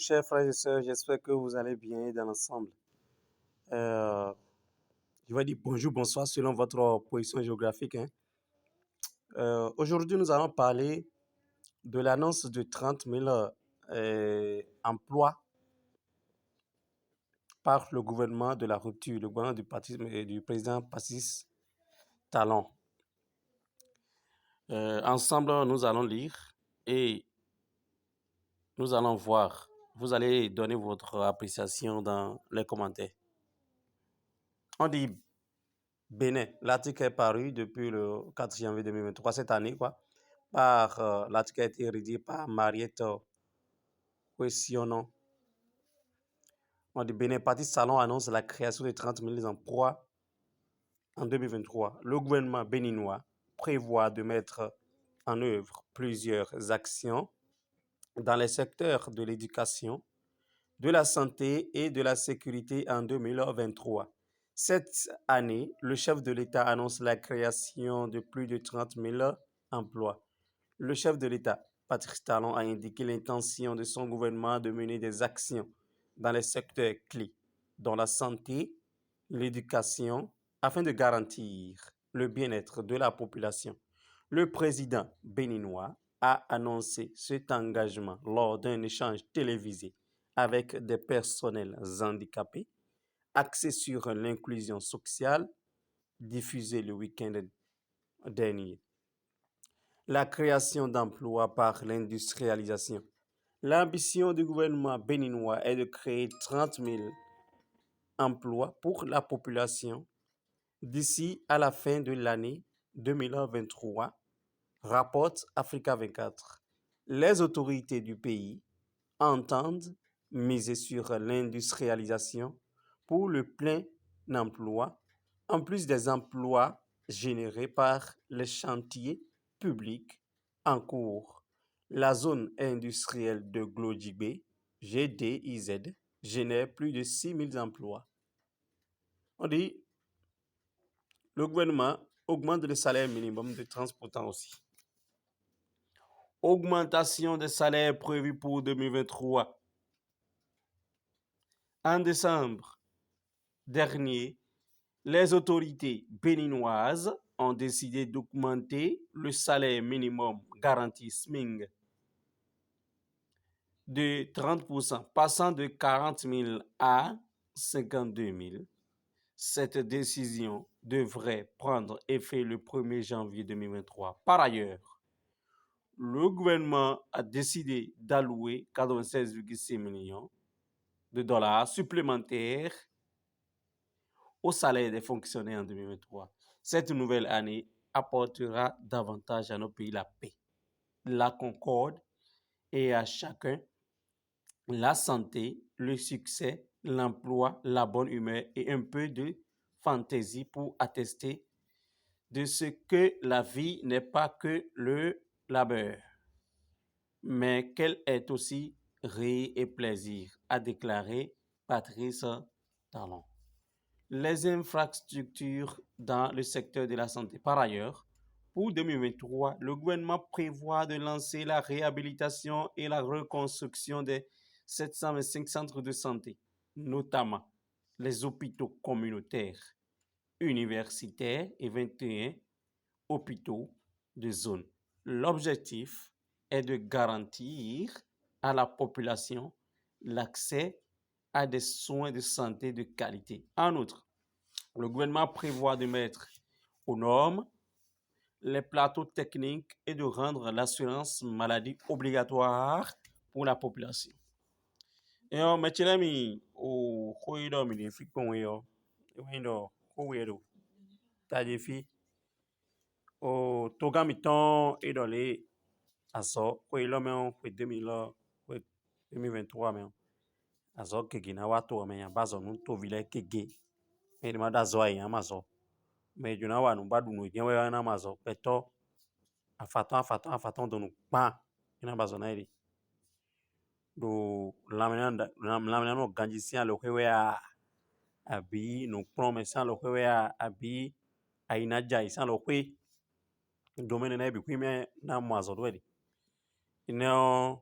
Chers frères et sœurs, j'espère que vous allez bien dans l'ensemble. Euh, je vais dire bonjour, bonsoir selon votre position géographique, hein. Aujourd'hui, nous allons parler de l'annonce de 30 000 emplois par le gouvernement de la rupture, le gouvernement du président Pacis Talon. Ensemble, nous allons lire et nous allons voir. Vous allez donner votre appréciation dans les commentaires. On dit Bénin. L'article est paru depuis le 4 janvier 2023, cette année, l'article a été rédigé par Mariette Questionnon. On dit Bénin, Parti Salon annonce la création de 30 000 emplois en 2023. Le gouvernement béninois prévoit de mettre en œuvre plusieurs actions dans les secteurs de l'éducation, de la santé et de la sécurité en 2023. Cette année, le chef de l'État annonce la création de plus de 30 000 emplois. Le chef de l'État, Patrice Talon, a indiqué l'intention de son gouvernement de mener des actions dans les secteurs clés, dont la santé, l'éducation, afin de garantir le bien-être de la population. Le président béninois a annoncé cet engagement lors d'un échange télévisé avec des personnels handicapés, axé sur l'inclusion sociale, diffusé le week-end dernier. La création d'emplois par l'industrialisation. L'ambition du gouvernement béninois est de créer 30 000 emplois pour la population d'ici à la fin de l'année 2023, rapporte Africa 24. Les autorités du pays entendent miser sur l'industrialisation pour le plein emploi, en plus des emplois générés par les chantiers publics en cours. La zone industrielle de Glodjibé, GDIZ, génère plus de 6 000 emplois. On dit, le gouvernement augmente le salaire minimum de transportant aussi. Augmentation des salaires prévue pour 2023. En décembre dernier, les autorités béninoises ont décidé d'augmenter le salaire minimum garanti SMING de 30%, passant de 40 000 à 52 000. Cette décision devrait prendre effet le 1er janvier 2023. Par ailleurs, le gouvernement a décidé d'allouer 96,6 millions de dollars supplémentaires au salaire des fonctionnaires en 2023. Cette nouvelle année apportera davantage à nos pays la paix, la concorde et à chacun la santé, le succès, l'emploi, la bonne humeur et un peu de fantaisie pour attester de ce que la vie n'est pas que le labeur, mais qu'elle est aussi rire et plaisir, a déclaré Patrice Talon. Les infrastructures dans le secteur de la santé. Par ailleurs, pour 2023, le gouvernement prévoit de lancer la réhabilitation et la reconstruction des 725 centres de santé, notamment les hôpitaux communautaires, universitaires et 21 hôpitaux de zone. L'objectif est de garantir à la population l'accès à des soins de santé de qualité. En outre, le gouvernement prévoit de mettre aux normes les plateaux techniques et de rendre l'assurance maladie obligatoire pour la population. Et on met les au corridor mi fi kon yo. Windo ko wedo. Ta fi o toga mi ton et dans les aso ko ilo me on 2023 me aso kege na watu me ya bazo nu to vile kege. Me ma da zo ayi amazo. Me juna wa nu badu nu yen we na amazo peto afaton do nu pa ina bazo na iri. Do lamina no ganji si an lo kwe a abi no prome san lo kwe a abi aina jai san lo kwe domene na bi kwi me na mazo do edi. Ino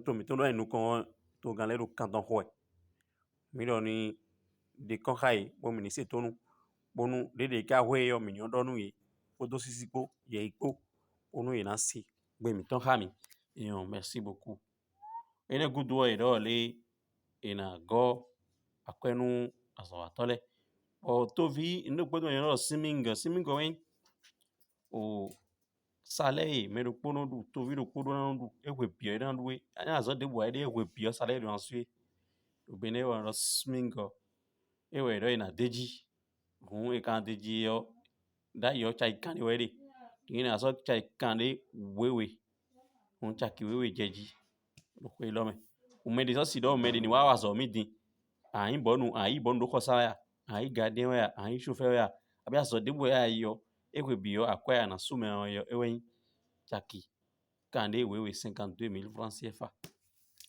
to mi to nous kon to gan le do canton hoe mi do ni de kon khai bo mi ni se to nu bo nu de ka hoe yo mi ni do nu ye odo sisi kpo ye ikpo onu ye na si gbe mi ton ha mi merci beaucoup ene good boy do le ina go akwenu aso atole o to vi ndo gbodo yen lo simingo wen o sale me do kpono du to vi do kpodo na du ehwe pio na du anya azo de bo ide ehwe pio sale do ansue o bene wa lo simingo ewe do ina deji gun e kan deji yo da yo chai kan we de ina aso chai kan de wewe un chaki wewe jeji lo kwe lo me o me de so si do me de ni wa wa zo mi din ayin bonu do kosa ya ayin garden ya ayin chauffeur ya abi aso de bo ya yo ehwe bio akwa ya na sume yo ewen chaki kan de wewe 52,000 francs CFA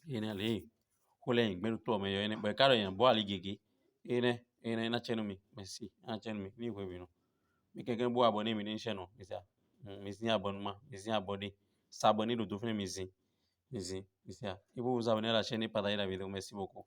ene le kole ngbe to me yo ene be karo yan bo ali gege ene na chenu mi merci na chenu mi ni hwe bi no mi keke bo abonné mi ni chenu mi sa mi sin abonnement mi sin abonné s'abonner do to fini mi sin mi sa et vous vous abonnez à la chaîne et partagez la vidéo merci beaucoup.